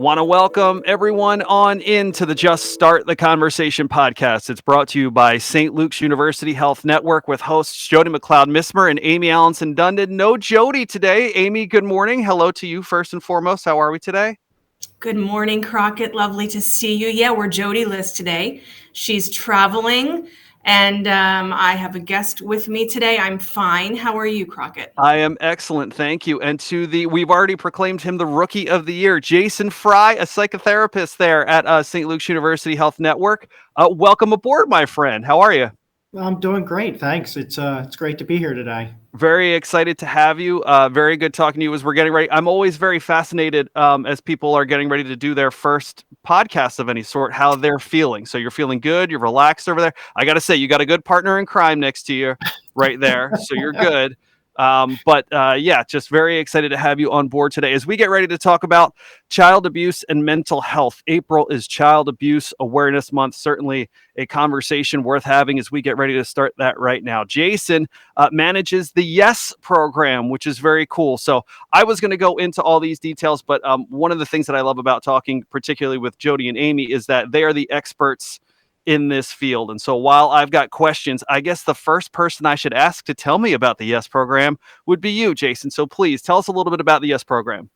Want to welcome everyone on into the Just Start the Conversation podcast. It's brought to you by St. Luke's University Health Network with hosts Jody McLeod-Mismer and Amie Alanson Dundon. No Jody today. Amie, good morning. Hello to you first and foremost. How are we today? Good morning, Crockett. Lovely to see you. Yeah, we're Jody-less today. She's traveling, and I have a guest with me today. I'm fine. How are you, Crockett? I am excellent, thank you. And we've already proclaimed him the Rookie of the Year, Jason Frei, a psychotherapist there at St. Luke's University Health Network. Welcome aboard, my friend. How are you? I'm doing great, thanks. It's great to be here today. Very excited to have you. Very good talking to you as we're getting ready. I'm always very fascinated as people are getting ready to do their first podcast of any sort, how they're feeling. So you're feeling good, you're relaxed over there. I got to say, you got a good partner in crime next to you right there. So you're good. Yeah, just very excited to have you on board today as we get ready to talk about child abuse and mental health. April is Child Abuse Awareness Month. Certainly a conversation worth having as we get ready to start that right now. Jason manages the YES program, which is very cool. So I was going to go into all these details, but one of the things that I love about talking, particularly with Jody and Amie, is that they are the experts in this field. And so while I've got questions, I guess the first person I should ask to tell me about the YES program would be you, Jason. So please tell us a little bit about the YES program.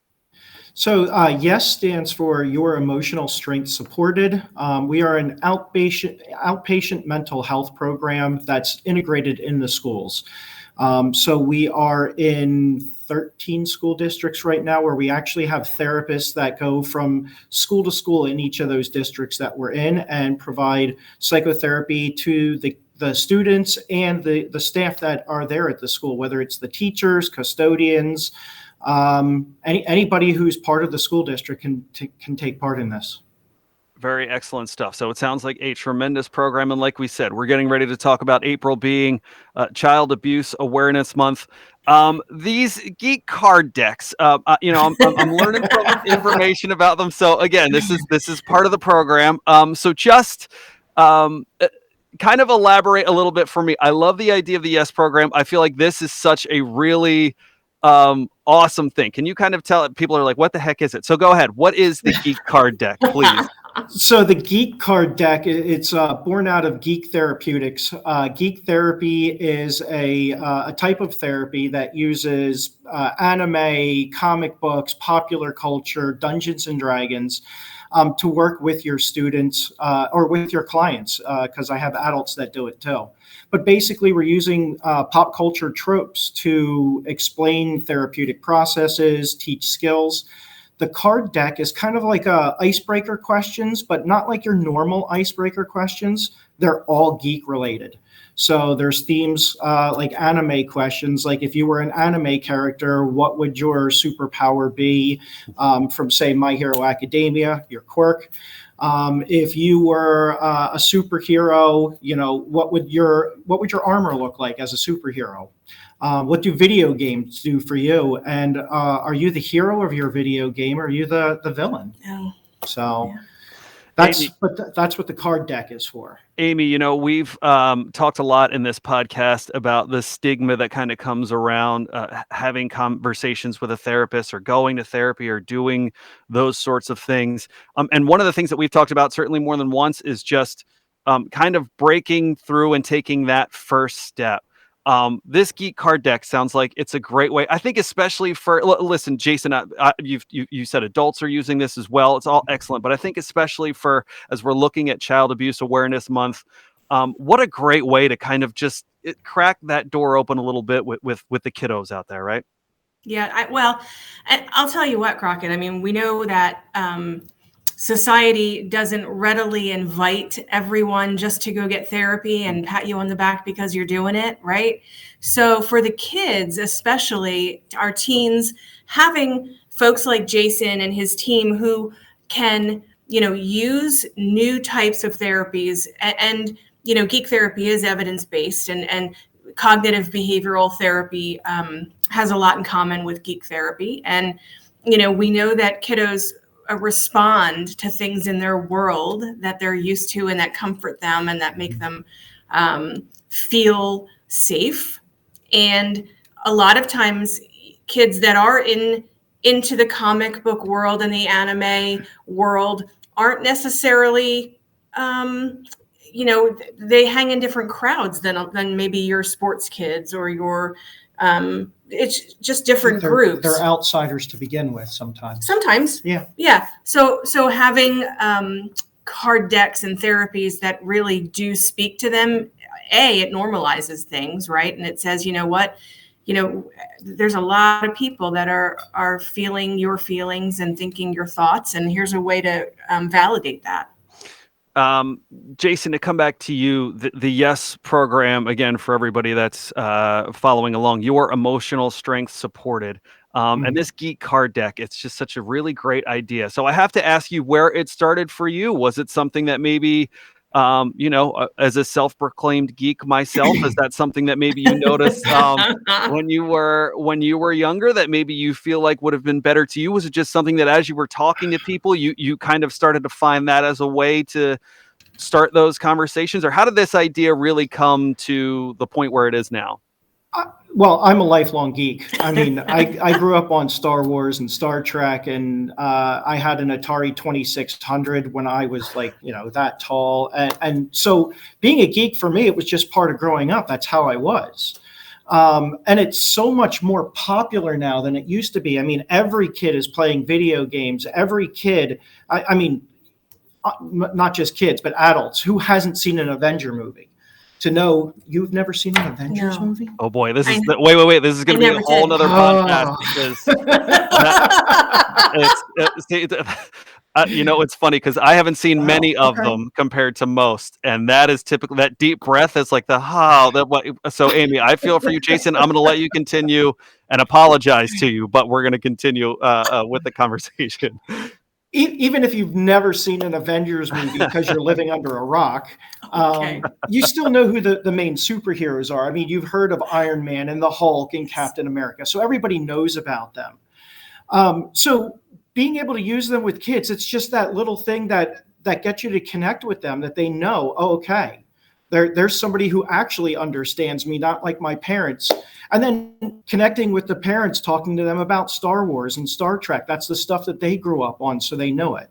So YES stands for Your Emotional Strength Supported. We are an outpatient mental health program that's integrated in the schools. So we are in 13 school districts right now where we actually have therapists that go from school to school in each of those districts that we're in and provide psychotherapy to the students and the staff that are there at the school, whether it's the teachers, custodians, anybody who's part of the school district can take part in this. Very excellent stuff. So it sounds like a tremendous program. And like we said, we're getting ready to talk about April being Child Abuse Awareness Month. These Geek Card Decks, I'm learning from information about them. So again, this is part of the program. So just kind of elaborate a little bit for me. I love the idea of the YES program. I feel like this is such a really awesome thing. Can you kind of tell people are like, what the heck is it? So go ahead. What is the Geek Card Deck, please? So the Geek Card Deck, it's born out of geek therapeutics. Geek therapy is a type of therapy that uses anime, comic books, popular culture, Dungeons and Dragons to work with your students or with your clients, because I have adults that do it too. But basically, we're using pop culture tropes to explain therapeutic processes, teach skills. The card deck is kind of like icebreaker questions, but not like your normal icebreaker questions. They're all geek related. So there's themes like anime questions, like if you were an anime character, what would your superpower be? From say My Hero Academia, your quirk. If you were a superhero, what would your armor look like as a superhero? What do video games do for you? And are you the hero of your video game, or are you the villain? Oh, so yeah. That's what the card deck is for. Amie, we've talked a lot in this podcast about the stigma that kind of comes around having conversations with a therapist or going to therapy or doing those sorts of things. And one of the things that we've talked about certainly more than once is just kind of breaking through and taking that first step. This Geek Card Deck sounds like it's a great way. I think especially for, listen, Jason, you said adults are using this as well. It's all excellent, but I think especially for, as we're looking at Child Abuse Awareness Month, what a great way to kind of just crack that door open a little bit with the kiddos out there, right? Yeah, I'll tell you what, Crockett. I mean, we know that society doesn't readily invite everyone just to go get therapy and pat you on the back because you're doing it, right? So for the kids, especially our teens, having folks like Jason and his team who can, use new types of therapies and geek therapy is evidence-based and cognitive behavioral therapy has a lot in common with geek therapy. And, we know that kiddos respond to things in their world that they're used to and that comfort them and that make them feel safe. And a lot of times kids that are in into the comic book world and the anime world aren't necessarily, they hang in different crowds than maybe your sports kids or your, it's just different groups. They're outsiders to begin with sometimes. Sometimes. Yeah. Yeah. So having card decks and therapies that really do speak to them, it normalizes things, right? And it says, you know what, there's a lot of people that are feeling your feelings and thinking your thoughts, and here's a way to validate that. Jason, to come back to you, the YES program, again, for everybody that's following along, your emotional strength supported. And this Geek Card Deck, it's just such a really great idea. So I have to ask you where it started for you. Was it something that maybe, as a self-proclaimed geek myself, is that something that maybe you noticed when you were younger that maybe you feel like would have been better to you? Was it just something that as you were talking to people, you kind of started to find that as a way to start those conversations? Or how did this idea really come to the point where it is now? Well, I'm a lifelong geek. I mean, I grew up on Star Wars and Star Trek, and I had an Atari 2600 when I was that tall. And so being a geek for me, it was just part of growing up. That's how I was. And it's so much more popular now than it used to be. I mean, every kid is playing video games. Every kid, I mean, not just kids, but adults. Who hasn't seen an Avenger movie? To know you've never seen an Avengers movie? Oh boy, this is wait. This is going to be a whole nother podcast because it's funny because I haven't seen many of them compared to most, and that is typical. That deep breath is like So Amie, I feel for you, Jason. I'm going to let you continue and apologize to you, but we're going to continue with the conversation. Even if you've never seen an Avengers movie because you're living under a rock, you still know who the main superheroes are. I mean, you've heard of Iron Man and the Hulk and Captain America, so everybody knows about them. So being able to use them with kids, it's just that little thing that gets you to connect with them, that they know, okay, there's somebody who actually understands me, not like my parents. And then connecting with the parents, talking to them about Star Wars and Star Trek. That's the stuff that they grew up on, so they know it.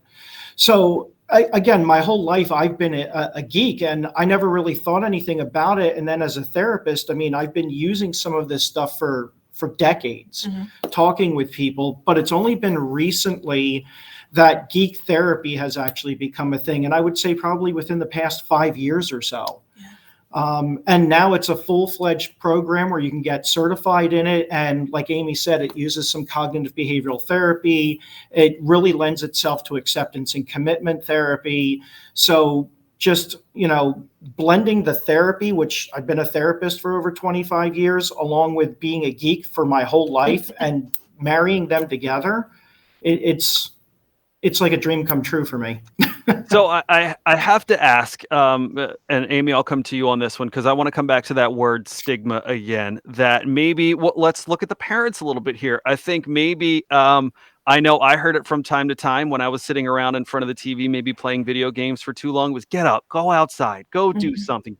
So again, my whole life, I've been a geek, and I never really thought anything about it. And then as a therapist, I mean, I've been using some of this stuff for decades, talking with people, but it's only been recently that geek therapy has actually become a thing. And I would say probably within the past 5 years or so. And now it's a full-fledged program where you can get certified in it. And like Amie said, it uses some cognitive behavioral therapy. It really lends itself to acceptance and commitment therapy. So just, blending the therapy, which I've been a therapist for over 25 years, along with being a geek for my whole life, and marrying them together, it's like a dream come true for me. So I have to ask, and Amie, I'll come to you on this one because I want to come back to that word stigma again. That maybe let's look at the parents a little bit here. I think maybe I know I heard it from time to time when I was sitting around in front of the TV, maybe playing video games for too long. Was get up, go outside, go do something,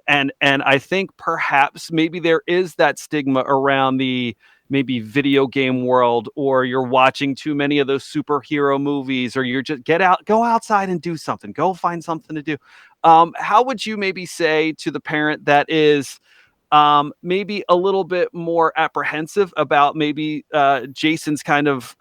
and I think perhaps maybe there is that stigma around the maybe video game world, or you're watching too many of those superhero movies, or you're just go outside and do something, go find something to do. How would you maybe say to the parent that is maybe a little bit more apprehensive about maybe Jason's kind of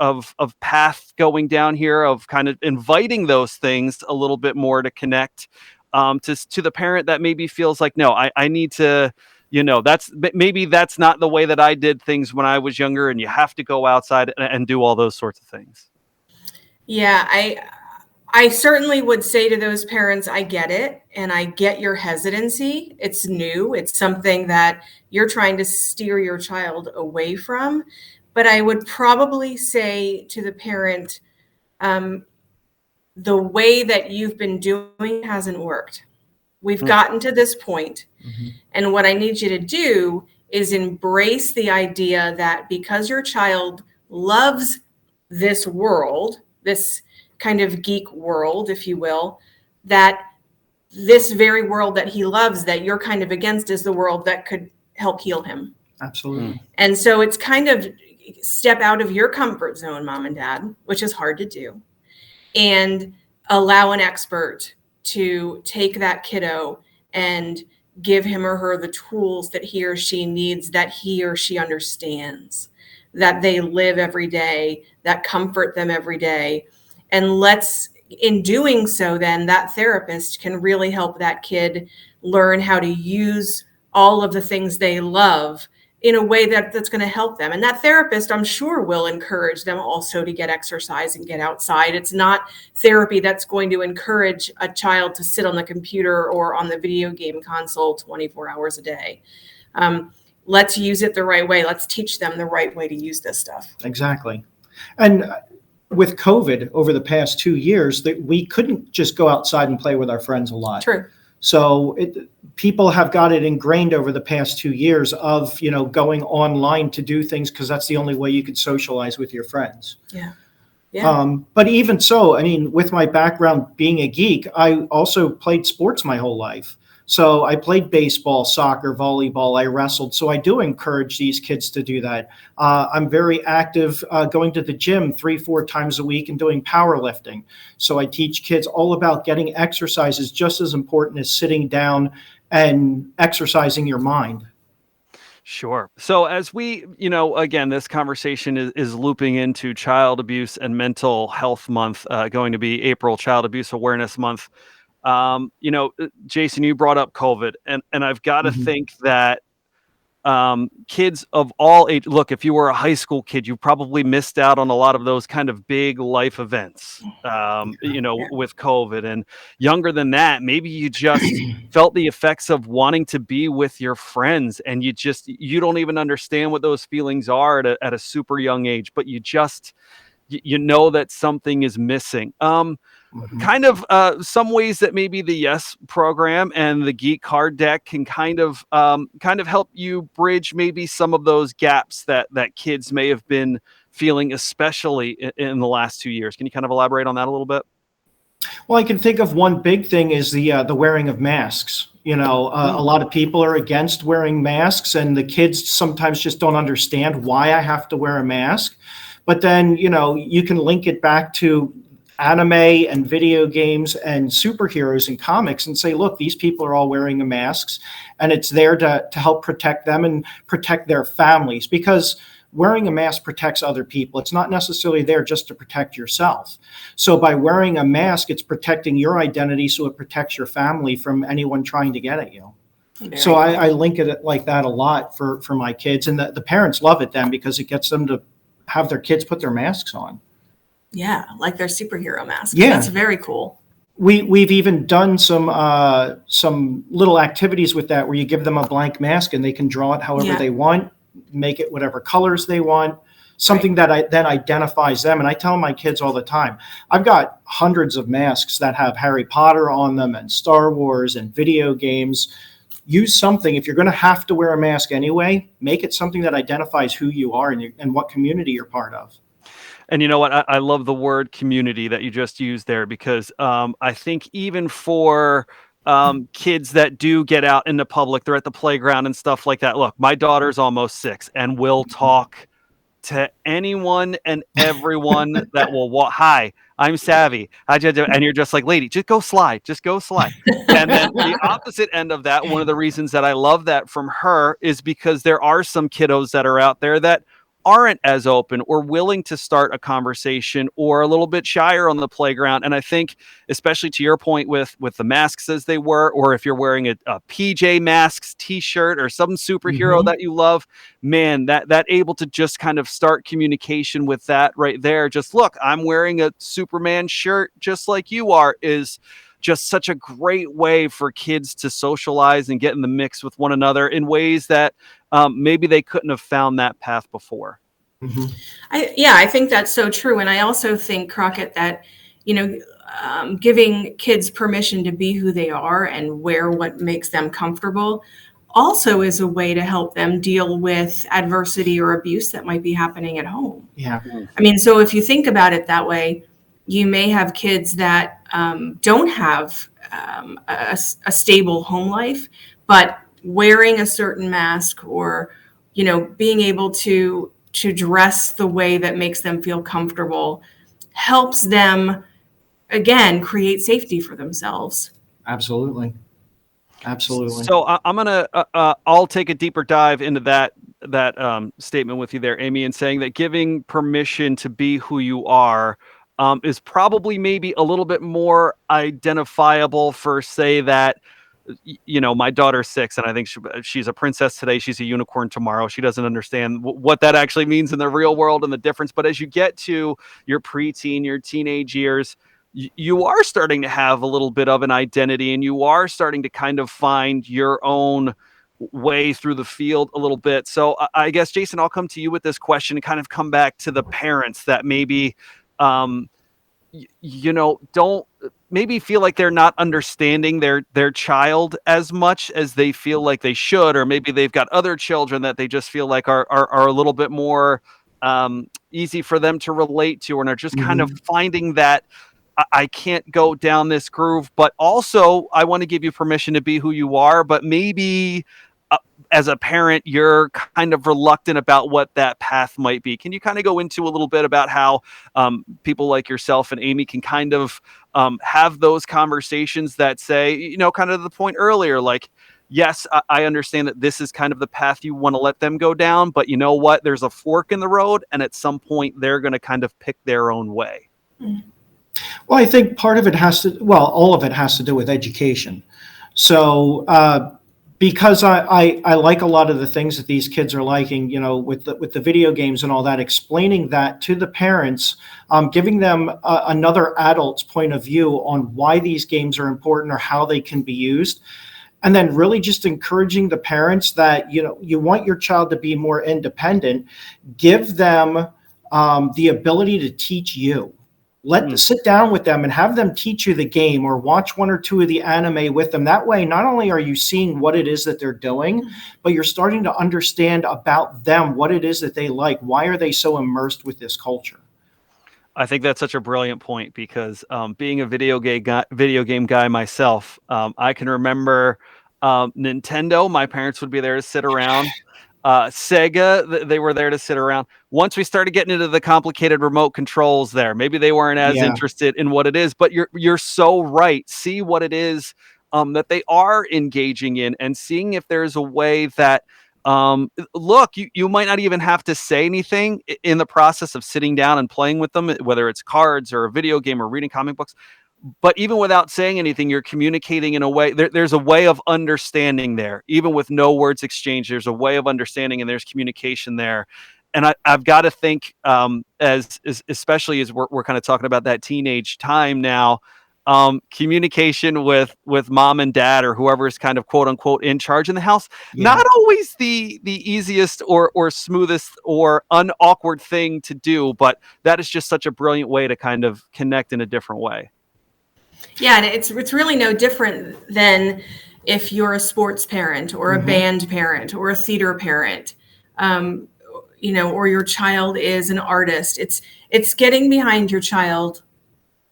path going down here, of kind of inviting those things a little bit more to connect to the parent that maybe feels like, no, I need to, that's not the way that I did things when I was younger, and you have to go outside and do all those sorts of things. Yeah, I certainly would say to those parents, I get it, and I get your hesitancy. It's new. It's something that you're trying to steer your child away from. But I would probably say to the parent, the way that you've been doing hasn't worked. We've gotten to this point. And what I need you to do is embrace the idea that because your child loves this world, this kind of geek world, if you will, that this very world that he loves, that you're kind of against, is the world that could help heal him. Absolutely. And so it's kind of, step out of your comfort zone, mom and dad, which is hard to do, and allow an expert to take that kiddo and give him or her the tools that he or she needs, that he or she understands, that they live every day, that comfort them every day. And in doing so, then that therapist can really help that kid learn how to use all of the things they love in a way that's going to help them. And that therapist, I'm sure, will encourage them also to get exercise and get outside. It's not therapy that's going to encourage a child to sit on the computer or on the video game console 24 hours a day. Let's use it the right way. Let's teach them the right way to use this stuff. Exactly. And with COVID over the past 2 years, that we couldn't just go outside and play with our friends a lot. True. So people have got it ingrained over the past 2 years of, going online to do things because that's the only way you could socialize with your friends. Yeah. Yeah. But even so, I mean, with my background being a geek, I also played sports my whole life. So I played baseball, soccer, volleyball, I wrestled. So I do encourage these kids to do that. I'm very active going to the gym 3-4 times a week and doing powerlifting. So I teach kids all about getting exercise is just as important as sitting down and exercising your mind. Sure. So as we, again, this conversation is looping into Child Abuse and Mental Health Month, going to be April Child Abuse Awareness Month. Jason, you brought up COVID, and I've got to think that kids of all age, look, if you were a high school kid, you probably missed out on a lot of those kind of big life events, with COVID. And younger than that, maybe you just felt the effects of wanting to be with your friends, and you don't even understand what those feelings are at a super young age, but you know that something is missing. Kind of some ways that maybe the Yes program and the Geek Card Deck can kind of help you bridge maybe some of those gaps that kids may have been feeling, especially in the last 2 years. Can you kind of elaborate on that a little bit? Well, I can think of one big thing is the wearing of masks. A lot of people are against wearing masks, and the kids sometimes just don't understand why I have to wear a mask. But then, you can link it back to anime and video games and superheroes and comics and say, look, these people are all wearing masks, and it's there to help protect them and protect their families, because wearing a mask protects other people. It's not necessarily there just to protect yourself. So by wearing a mask, it's protecting your identity, so it protects your family from anyone trying to get at you. So I link it like that a lot for my kids, and the parents love it then because it gets them to have their kids put their masks on. Yeah, like their superhero masks. Yeah. That's very cool. We've even done some little activities with that where you give them a blank mask and they can draw it however they want, make it whatever colors they want, something that then identifies them. And I tell my kids all the time, I've got hundreds of masks that have Harry Potter on them and Star Wars and video games. Use something. If you're going to have to wear a mask anyway, make it something that identifies who you are and what community you're part of. And you know what? I love the word community that you just used there, because I think even for kids that do get out in the public, they're at the playground and stuff like that. Look, my daughter's almost 6 and will talk to anyone and everyone that will walk. Hi, I'm Savvy. And you're just like, lady, just go slide. And then the opposite end of that, one of the reasons that I love that from her is because there are some kiddos that are out there that aren't as open or willing to start a conversation, or a little bit shyer on the playground. And I think, especially to your point with the masks as they were, or if you're wearing a PJ Masks t-shirt or some superhero that you love, man, that able to just kind of start communication with that right there. Just look, I'm wearing a Superman shirt just like you are, is just such a great way for kids to socialize and get in the mix with one another in ways that maybe they couldn't have found that path before. I think that's so true. And I also think, Crockett, that, giving kids permission to be who they are and wear what makes them comfortable also is a way to help them deal with adversity or abuse that might be happening at home. Yeah. I mean, so if you think about it that way, you may have kids that don't have a stable home life, but wearing a certain mask, or being able to to dress the way that makes them feel comfortable helps them, again, create safety for themselves. Absolutely. Absolutely. So I'm gonna I'll take a deeper dive into that statement with you there, Amie, and saying that giving permission to be who you are is probably maybe a little bit more identifiable for, say, that my daughter's 6, and I think she's a princess today. She's a unicorn tomorrow. She doesn't understand what that actually means in the real world and the difference. But as you get to your preteen, your teenage years, you are starting to have a little bit of an identity, and you are starting to kind of find your own way through the field a little bit. So I guess, Jason, I'll come to you with this question and kind of come back to the parents that maybe, don't maybe feel like they're not understanding their child as much as they feel like they should, or maybe they've got other children that they just feel like are a little bit more easy for them to relate to, and are just kind of finding that I can't go down this groove, but also I want to give you permission to be who you are, but maybe as a parent, you're kind of reluctant about what that path might be. Can you kind of go into a little bit about how people like yourself and Amie can kind of have those conversations that say, kind of the point earlier, like, yes, I understand that this is kind of the path you want to let them go down, but you know what? There's a fork in the road, and at some point they're going to kind of pick their own way. Well, I think part of it all of it has to do with education. So because I like a lot of the things that these kids are liking, with the video games and all that, explaining that to the parents, giving them another adult's point of view on why these games are important or how they can be used. And then really just encouraging the parents that, you want your child to be more independent, give them the ability to teach you. Sit down with them and have them teach you the game, or watch 1 or 2 of the anime with them. That way, not only are you seeing what it is that they're doing, but you're starting to understand about them, what it is that they like. Why are they so immersed with this culture? I think that's such a brilliant point, because being a video game guy myself, I can remember Nintendo. My parents would be there to sit around. Sega, they were there to sit around. Once we started getting into the complicated remote controls there, maybe they weren't as interested in what it is, but you're so right. See what it is that they are engaging in, and seeing if there's a way that, look, you might not even have to say anything in the process of sitting down and playing with them, whether it's cards or a video game or reading comic books. But even without saying anything, you're communicating in a way. There's a way of understanding there, even with no words exchanged. There's a way of understanding, and there's communication there. And I've got to think, as especially as we're kind of talking about that teenage time now, communication with mom and dad, or whoever is kind of quote unquote in charge in the house, not always the easiest or smoothest or unawkward thing to do, but that is just such a brilliant way to kind of connect in a different way. Yeah, and it's really no different than if you're a sports parent or a band parent or a theater parent, or your child is an artist. It's getting behind your child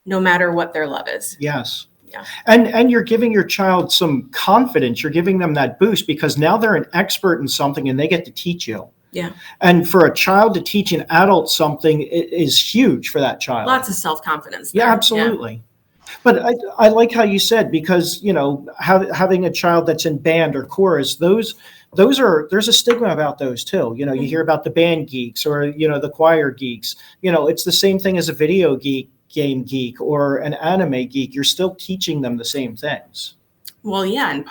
no matter what their love is. Yes. Yeah. And you're giving your child some confidence. You're giving them that boost, because now they're an expert in something and they get to teach you. Yeah. And for a child to teach an adult something is huge for that child. Lots of self-confidence there. Yeah, absolutely. Yeah. But I like how you said, because, having a child that's in band or chorus, there's a stigma about those too. You hear about the band geeks, or, the choir geeks. It's the same thing as a video game geek or an anime geek. You're still teaching them the same things. Well, yeah. And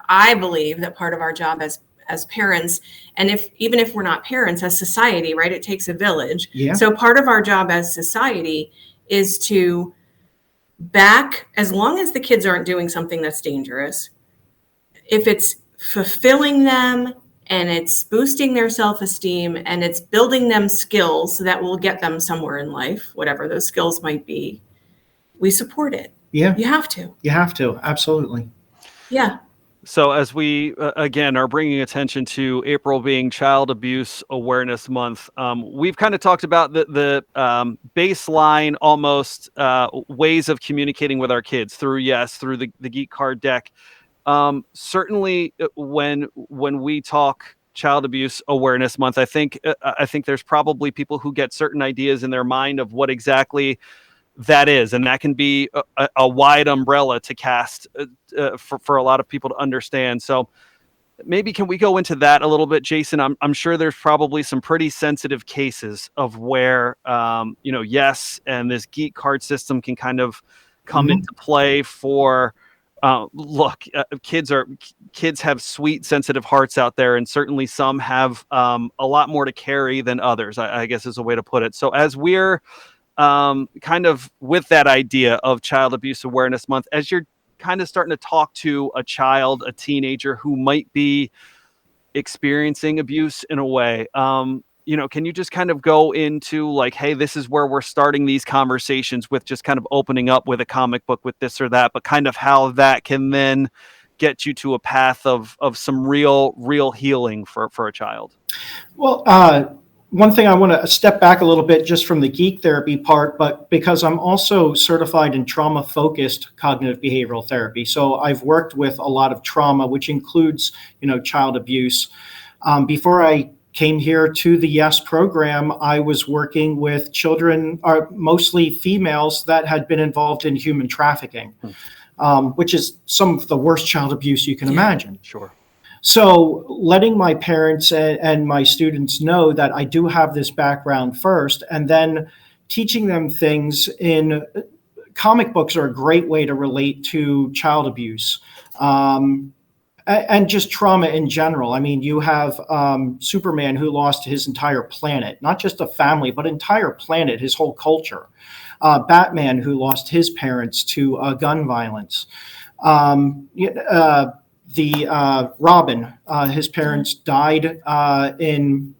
I believe that part of our job as parents, and even if we're not parents, as society, right, it takes a village. Yeah. So part of our job as society is to back, as long as the kids aren't doing something that's dangerous, if it's fulfilling them and it's boosting their self-esteem and it's building them skills that will get them somewhere in life, whatever those skills might be, we support it. Yeah. You have to. Absolutely. Yeah. So as we, again, are bringing attention to April being Child Abuse Awareness Month, we've kind of talked about the baseline almost ways of communicating with our kids through the Geek Card Deck. Certainly when we talk Child Abuse Awareness Month, I think there's probably people who get certain ideas in their mind of what exactly that is, and that can be a wide umbrella to cast for a lot of people to understand. So maybe can we go into that a little bit, Jason? I'm sure there's probably some pretty sensitive cases of where yes, and this geek card system can kind of come into play for kids have sweet, sensitive hearts out there, and certainly some have a lot more to carry than others, I guess is a way to put it. So as we're kind of with that idea of Child Abuse Awareness Month, as you're kind of starting to talk to a child, a teenager who might be experiencing abuse in a way, can you just kind of go into like, hey, this is where we're starting these conversations with just kind of opening up with a comic book with this or that, but kind of how that can then get you to a path of some real healing for a child? Well, one thing I want to step back a little bit just from the geek therapy part, but because I'm also certified in trauma-focused cognitive behavioral therapy. So I've worked with a lot of trauma, which includes, child abuse. Before I came here to the YES program, I was working with children, mostly females, that had been involved in human trafficking, which is some of the worst child abuse you can imagine. Sure. So letting my parents and my students know that I do have this background first, and then teaching them things in comic books are a great way to relate to child abuse and just trauma in general. I mean, you have Superman who lost his entire planet, not just a family, but entire planet, his whole culture. Batman who lost his parents to gun violence. Robin, his parents died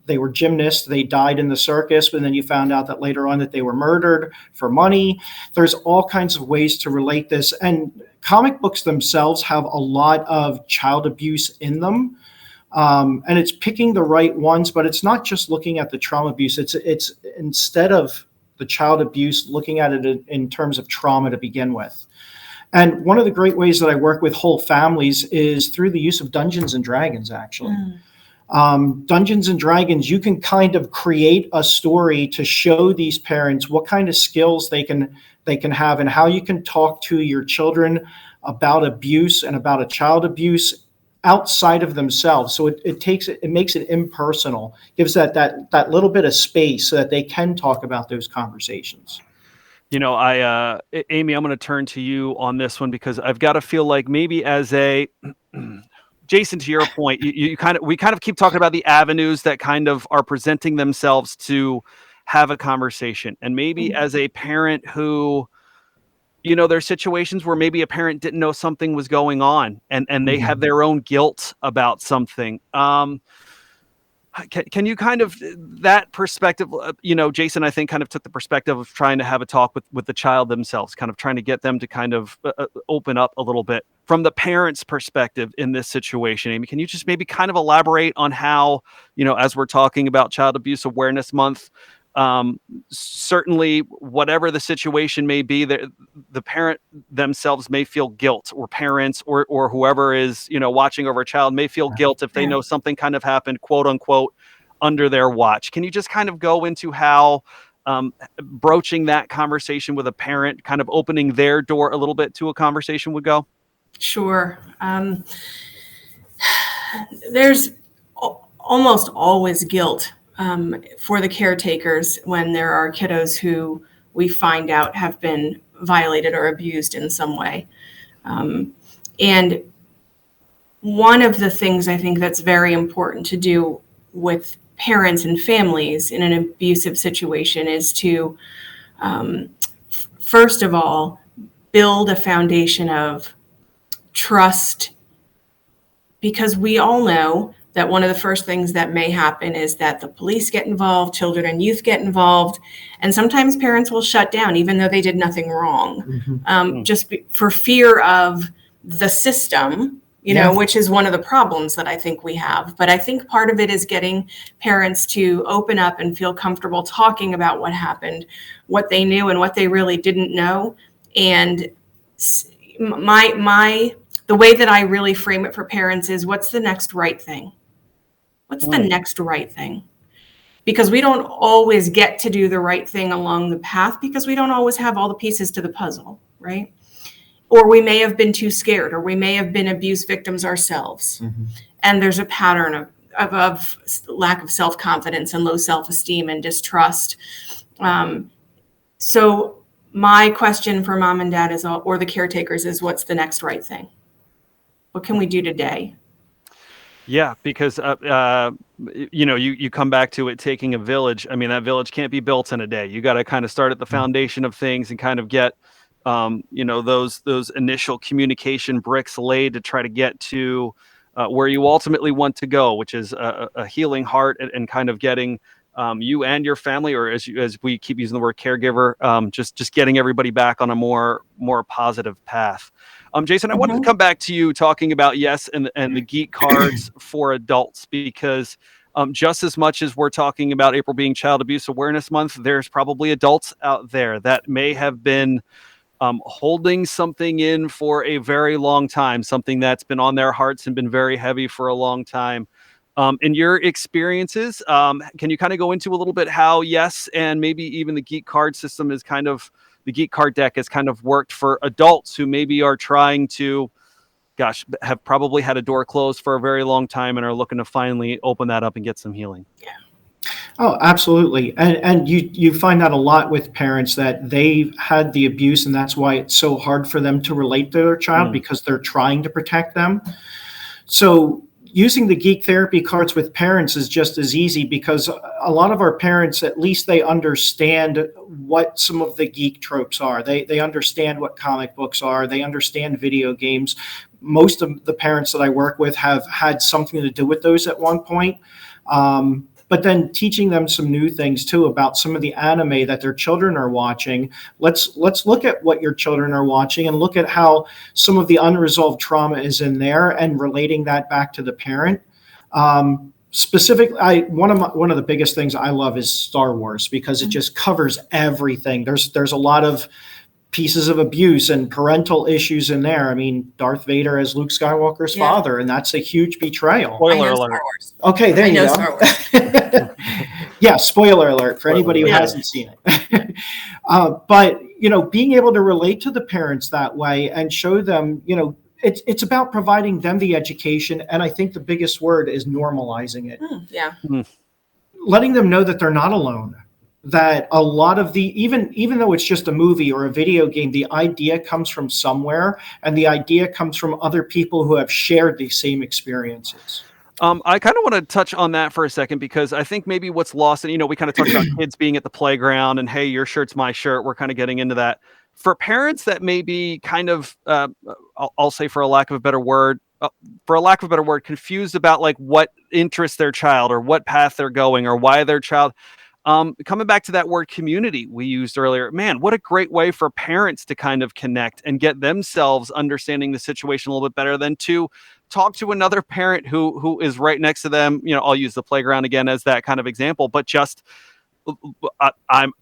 they were gymnasts. They died in the circus, but then you found out that later on that they were murdered for money. There's all kinds of ways to relate this. And comic books themselves have a lot of child abuse in them. And it's picking the right ones, but it's not just looking at the trauma abuse. It's instead of the child abuse, looking at it in terms of trauma to begin with. And one of the great ways that I work with whole families is through the use of Dungeons and Dragons, actually. Dungeons and Dragons, you can kind of create a story to show these parents what kind of skills they can have and how you can talk to your children about abuse and about a child abuse outside of themselves. So it makes it impersonal, gives that little bit of space so that they can talk about those conversations. Amie, I'm going to turn to you on this one because I've got to feel like maybe as a Jason, to your point, we kind of keep talking about the avenues that kind of are presenting themselves to have a conversation. And maybe as a parent who, there's situations where maybe a parent didn't know something was going on and they have their own guilt about something. Can you kind of that perspective, Jason, I think kind of took the perspective of trying to have a talk with the child themselves, kind of trying to get them to kind of open up a little bit from the parent's perspective in this situation. Amie, can you just maybe kind of elaborate on how, as we're talking about Child Abuse Awareness Month, certainly whatever the situation may be, the parent themselves may feel guilt, or parents or whoever is, watching over a child may feel guilt if they know something kind of happened, quote unquote, under their watch. Can you just kind of go into how broaching that conversation with a parent, kind of opening their door a little bit to a conversation would go? Sure. There's almost always guilt for the caretakers when there are kiddos who we find out have been violated or abused in some way. And one of the things I think that's very important to do with parents and families in an abusive situation is to, first of all, build a foundation of trust, because we all know that one of the first things that may happen is that the police get involved, children and youth get involved, and sometimes parents will shut down even though they did nothing wrong, just for fear of the system, which is one of the problems that I think we have. But I think part of it is getting parents to open up and feel comfortable talking about what happened, what they knew and what they really didn't know. And the way that I really frame it for parents is, what's the next right thing? What's the next right thing? Because we don't always get to do the right thing along the path because we don't always have all the pieces to the puzzle, right? Or we may have been too scared, or we may have been abuse victims ourselves. And there's a pattern of lack of self-confidence and low self-esteem and distrust. So my question for mom and dad is, or the caretakers, is what's the next right thing? What can we do today? Yeah, because you come back to it taking a village. I mean, that village can't be built in a day. You got to kind of start at the foundation of things and kind of get those initial communication bricks laid to try to get to where you ultimately want to go, which is a healing heart and kind of getting you and your family, or as we keep using the word caregiver, just getting everybody back on a more positive path. Jason, I wanted to come back to you talking about and the geek cards for adults, because just as much as we're talking about April being Child Abuse Awareness Month, there's probably adults out there that may have been holding something in for a very long time, something that's been on their hearts and been very heavy for a long time. In your experiences, can you kind of go into a little bit how and maybe even the geek card system is kind of, the Geek Card Deck has kind of worked for adults who maybe are trying to, have probably had a door closed for a very long time and are looking to finally open that up and get some healing? Yeah. Oh, absolutely. And you find that a lot with parents, that they've had the abuse, and that's why it's so hard for them to relate to their child, because they're trying to protect them. So using the geek therapy cards with parents is just as easy, because a lot of our parents, at least they understand what some of the geek tropes are. They understand what comic books are. They understand video games. Most of the parents that I work with have had something to do with those at one point. But then teaching them some new things too about some of the anime that their children are watching. Let's look at what your children are watching and look at how some of the unresolved trauma is in there, and relating that back to the parent. Specifically, one of the biggest things I love is Star Wars, because it just covers everything. There's a lot of pieces of abuse and parental issues in there. I mean, Darth Vader as Luke Skywalker's father, and that's a huge betrayal. Spoiler alert. Okay, there you go. Star Wars. Yeah, spoiler alert for anybody who hasn't seen it. But, being able to relate to the parents that way and show them, it's about providing them the education. And I think the biggest word is normalizing it. Letting them know that they're not alone. That a lot of even though it's just a movie or a video game, the idea comes from somewhere, and the idea comes from other people who have shared these same experiences. I kind of want to touch on that for a second, because I think maybe what's lost, and we kind of talked about kids being at the playground and, hey, your shirt's my shirt. We're kind of getting into that. For parents that may be kind of, I'll say for lack of a better word, confused about like what interests their child or what path they're going or why their child. Coming back to that word community we used earlier, man, what a great way for parents to kind of connect and get themselves understanding the situation a little bit better than to talk to another parent who is right next to them. I'll use the playground again as that kind of example, but just I'm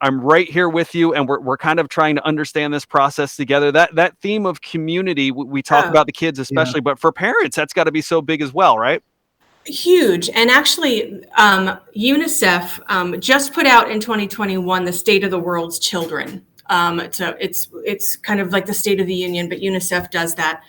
right here with you, and we're kind of trying to understand this process together. That theme of community, we talk about the kids especially, but for parents, that's got to be so big as well, right? Huge. And actually, UNICEF just put out in 2021 the State of the World's Children. So it's kind of like the State of the Union, but UNICEF does that.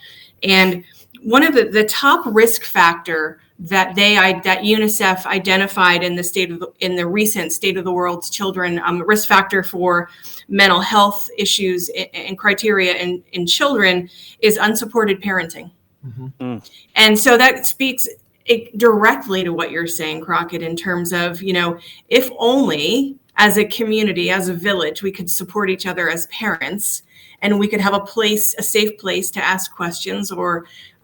And one of the top risk factor that UNICEF identified in the recent State of the World's Children risk factor for mental health issues and criteria in children is unsupported parenting. And so that speaks directly to what you're saying, Crockett, in terms of, if only as a community, as a village, we could support each other as parents, and we could have a safe place to ask questions,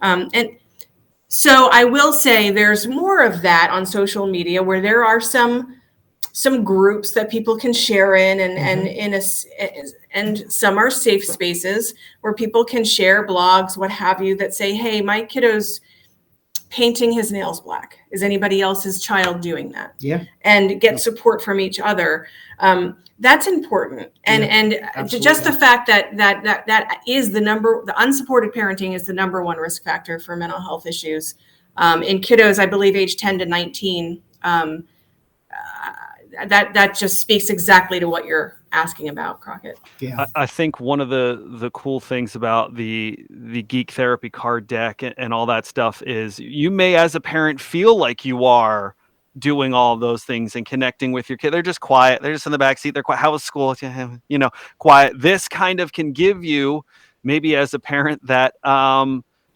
and so I will say there's more of that on social media, where there are some groups that people can share in, and some are safe spaces where people can share blogs, what have you, that say, hey, my kiddo's painting his nails black. Is anybody else's child doing that? Yeah. And get support from each other. That's important. And just the fact that is the unsupported parenting is the number one risk factor for mental health issues In kiddos, I believe age 10 to 19, that just speaks exactly to what you're asking about, Crockett. Yeah. I think one of the cool things about the Geek Therapy card deck and all that stuff is you may, as a parent, feel like you are doing all of those things and connecting with your kid. They're just quiet. They're just in the back seat. They're quiet. How was school? You know, quiet. This kind of can give you, maybe as a parent that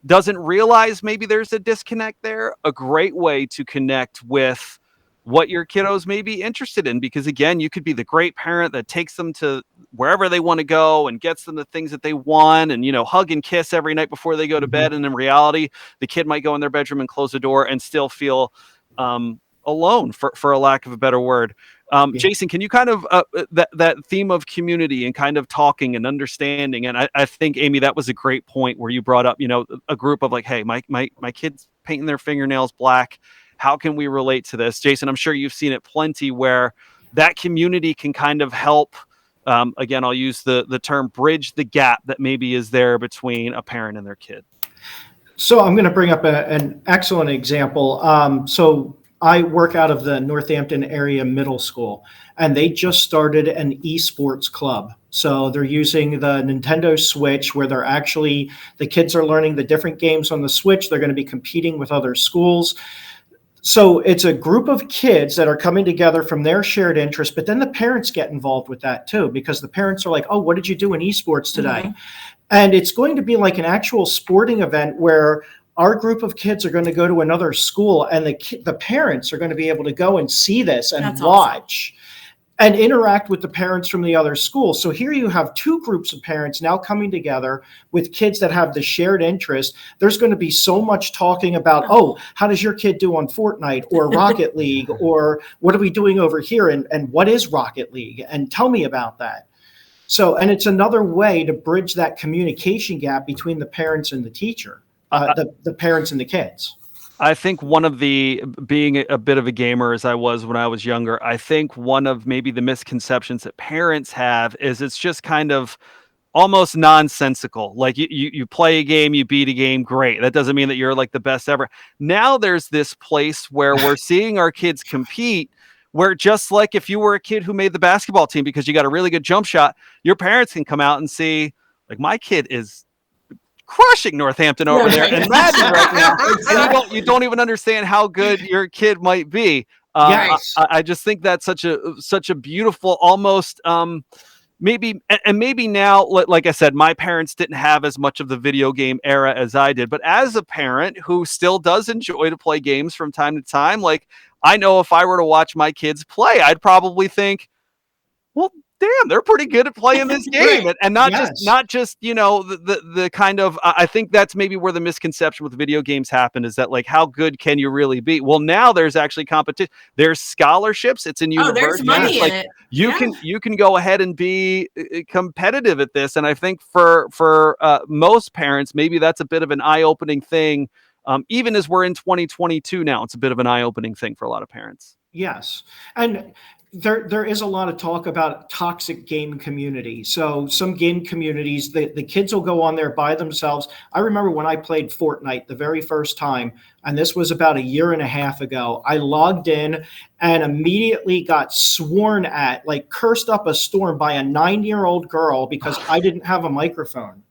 doesn't realize maybe there's a disconnect there, a great way to connect with what your kiddos may be interested in, because again, you could be the great parent that takes them to wherever they want to go and gets them the things that they want, and, you know, hug and kiss every night before they go to bed. And in reality, the kid might go in their bedroom and close the door and still feel alone, for a lack of a better word. Jason, can you kind of that theme of community and kind of talking and understanding? And I think, Amie, that was a great point where you brought up, you know, a group of like, hey, my kid's painting their fingernails black. How can we relate to this? Jason, I'm sure you've seen it plenty where that community can kind of help. Again, I'll use the term bridge the gap that maybe is there between a parent and their kid. So I'm going to bring up an excellent example. So I work out of the Northampton area middle school, and they just started an esports club. So they're using the Nintendo Switch, where the kids are learning the different games on the Switch. They're going to be competing with other schools. So it's a group of kids that are coming together from their shared interest, but then the parents get involved with that too, because the parents are like, oh, what did you do in esports today? Mm-hmm. And it's going to be like an actual sporting event where our group of kids are going to go to another school, and the parents are going to be able to go and see this and That's watch. Awesome. And interact with the parents from the other school. So here you have two groups of parents now coming together with kids that have the shared interest. There's going to be so much talking about, oh, how does your kid do on Fortnite or Rocket League, or what are we doing over here, and what is Rocket League, and tell me about that. So, and it's another way to bridge that communication gap between the parents and the teacher, the parents and the kids. I think one of being a bit of a gamer as I was when I was younger, I think one of maybe the misconceptions that parents have is it's just kind of almost nonsensical. Like you play a game, you beat a game, great. That doesn't mean that you're like the best ever. Now there's this place where we're seeing our kids compete, where just like if you were a kid who made the basketball team because you got a really good jump shot, your parents can come out and see, like, my kid is crushing Northampton over there and Madden right now. And you don't even understand how good your kid might be. Yes. I just think that's such a beautiful, almost maybe now, like I said, my parents didn't have as much of the video game era as I did, but as a parent who still does enjoy to play games from time to time, like, I know if I were to watch my kids play, I'd probably think, well, damn, they're pretty good at playing this game. Right. And not just, you know, the kind of, I think that's maybe where the misconception with video games happened, is that, like, how good can you really be? Well, now there's actually competition. There's scholarships. It's in university. There's money like, in it. You can go ahead and be competitive at this. And I think for most parents, maybe that's a bit of an eye-opening thing. Even as we're in 2022 now, it's a bit of an eye-opening thing for a lot of parents. Yes. And there is a lot of talk about toxic game community. So some game communities, the kids will go on there by themselves. I remember when I played Fortnite the very first time, and this was about a year and a half ago, I logged in and immediately got sworn at, like cursed up a storm by a 9-year-old girl because I didn't have a microphone.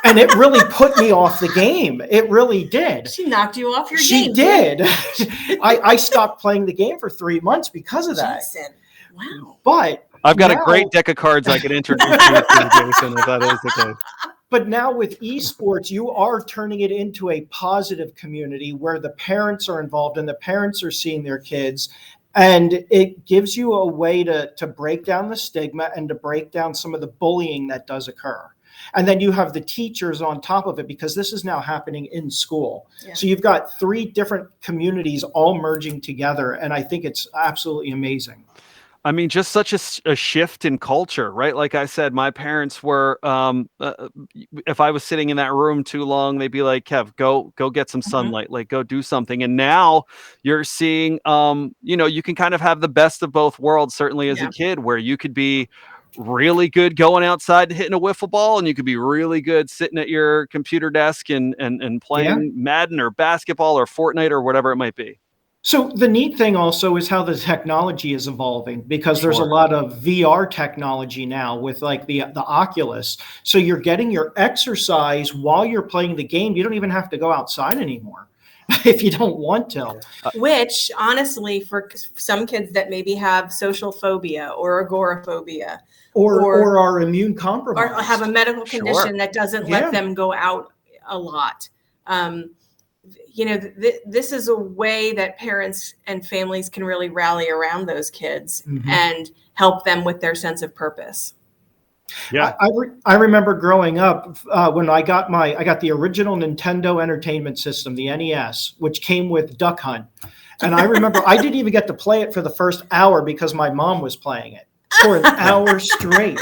And it really put me off the game. It really did. She knocked you off your game. She did. I stopped playing the game for 3 months because of that. Jason. Wow. But I've got a great deck of cards I could introduce you to, Jason, if that is the case. But now with esports, you are turning it into a positive community where the parents are involved and the parents are seeing their kids. And it gives you a way to break down the stigma and to break down some of the bullying that does occur. And then you have the teachers on top of it, because this is now happening in school. Yeah. So you've got 3 different communities all merging together. And I think it's absolutely amazing. I mean, just such a shift in culture, right? Like I said, my parents were, if I was sitting in that room too long, they'd be like, Kev, go get some sunlight, like go do something. And now you're seeing, you know, you can kind of have the best of both worlds, certainly as a kid, where you could be really good going outside and hitting a wiffle ball, and you could be really good sitting at your computer desk and playing Madden or basketball or Fortnite or whatever it might be. So the neat thing also is how the technology is evolving, because there's a lot of VR technology now with like the Oculus. So you're getting your exercise while you're playing the game. You don't even have to go outside anymore if you don't want to. Which honestly, for some kids that maybe have social phobia or agoraphobia or are immune compromised or have a medical condition that doesn't let them go out a lot. This is a way that parents and families can really rally around those kids and help them with their sense of purpose. Yeah, I remember growing up when I got the original Nintendo Entertainment System, the NES, which came with Duck Hunt. And I remember I didn't even get to play it for the first hour because my mom was playing it for an hour straight.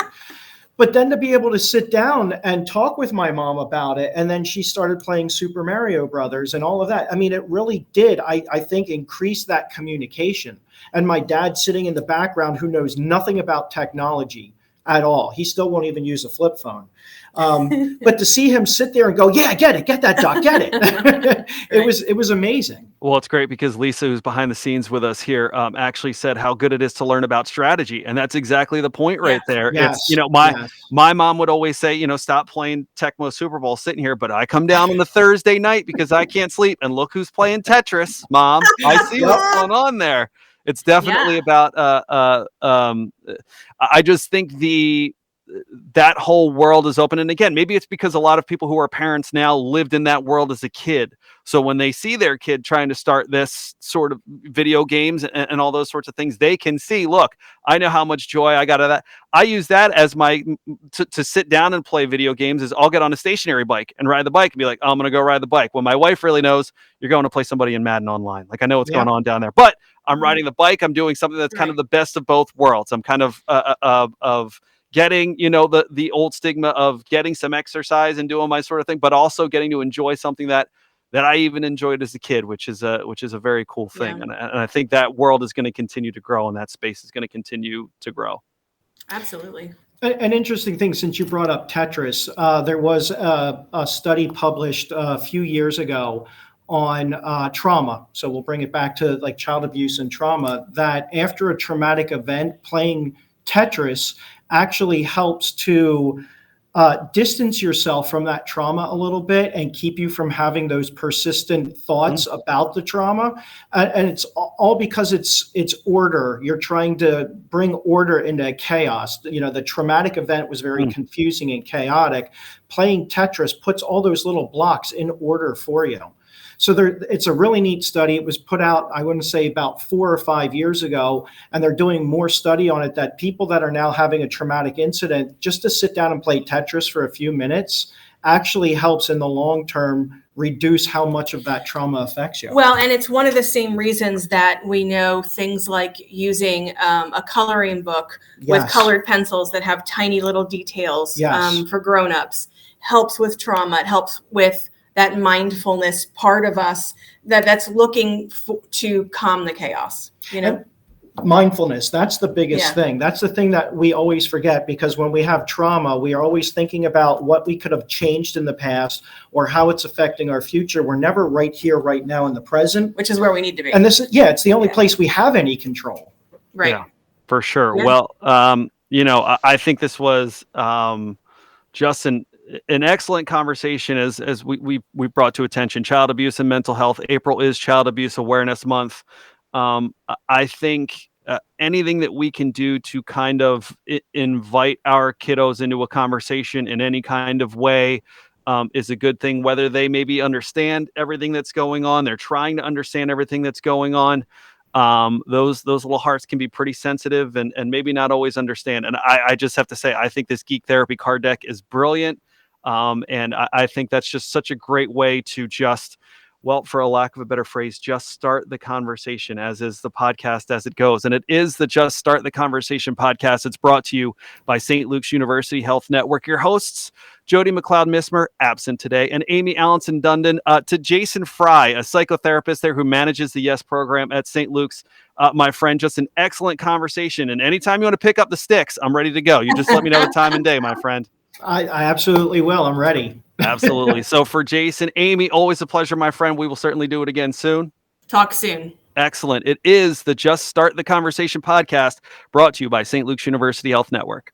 But then to be able to sit down and talk with my mom about it, and then she started playing Super Mario Brothers and all of that. I mean, it really did, I think, increase that communication. And my dad sitting in the background who knows nothing about technology at all. He still won't even use a flip phone. But to see him sit there and go, yeah, get it, get that duck, get it. It was amazing. Well, it's great because Lisa, who's behind the scenes with us here, actually said how good it is to learn about strategy. And that's exactly the point right there. Yes. It's, my mom would always say, stop playing Tecmo Super Bowl sitting here, but I come down on the Thursday night because I can't sleep. And look who's playing Tetris, Mom. I see what's going on there. It's definitely about, I just think that whole world is open. And again, maybe it's because a lot of people who are parents now lived in that world as a kid. So when they see their kid trying to start this sort of video games and all those sorts of things, they can see, look, I know how much joy I got out of that. I use that as to sit down and play video games is I'll get on a stationary bike and ride the bike and be like, oh, I'm going to go ride the bike. When my wife really knows you're going to play somebody in Madden online. Like I know what's going on down there, but I'm riding the bike. I'm doing something that's kind of the best of both worlds. I'm kind of getting, the old stigma of getting some exercise and doing my sort of thing, but also getting to enjoy something that I even enjoyed as a kid, which is a very cool thing. Yeah. And I think that world is going to continue to grow and that space is going to continue to grow. Absolutely. An interesting thing, since you brought up Tetris, there was a study published a few years ago on trauma. So we'll bring it back to like child abuse and trauma, that after a traumatic event, playing Tetris actually helps to distance yourself from that trauma a little bit and keep you from having those persistent thoughts about the trauma. And it's all because it's order. You're trying to bring order into chaos. The traumatic event was very confusing and chaotic. Playing Tetris puts all those little blocks in order for you. So it's a really neat study. It was put out, I want to say, about 4 or 5 years ago, and they're doing more study on it, that people that are now having a traumatic incident, just to sit down and play Tetris for a few minutes actually helps in the long term reduce how much of that trauma affects you. Well, and it's one of the same reasons that we know things like using a coloring book with colored pencils that have tiny little details for grownups helps with trauma. It helps with that mindfulness part of us that's looking to calm the chaos, And mindfulness, that's the biggest thing. That's the thing that we always forget, because when we have trauma, we are always thinking about what we could have changed in the past or how it's affecting our future. We're never right here, right now in the present. Which is where we need to be. And it's the only place we have any control. Right. Yeah, for sure. Yeah. Well, I think this was just an excellent conversation as we brought to attention child abuse and mental health. April is Child Abuse Awareness Month. I think anything that we can do to kind of invite our kiddos into a conversation in any kind of way is a good thing, whether they maybe understand everything that's going on, they're trying to understand everything that's going on. Those little hearts can be pretty sensitive and maybe not always understand. And I just have to say, I think this Geek Therapy card deck is brilliant. And I think that's just such a great way to just Well, for a lack of a better phrase, just start the conversation, as is the podcast as it goes. And it is the Just Start the Conversation podcast. It's brought to you by St. Luke's University Health Network. Your hosts, Jody McLeod-Mismer, absent today, and Amie, Alanson, Dundon, to Jason Frei, a psychotherapist there who manages the YES program at St. Luke's. My friend, just an excellent conversation. And anytime you want to pick up the sticks, I'm ready to go. You just let me know the time and day, my friend. I absolutely will. I'm ready. Absolutely. So for Jason, Amie, always a pleasure, my friend. We will certainly do it again soon. Talk soon. Excellent. It is the Just Start the Conversation podcast, brought to you by St. Luke's University Health Network.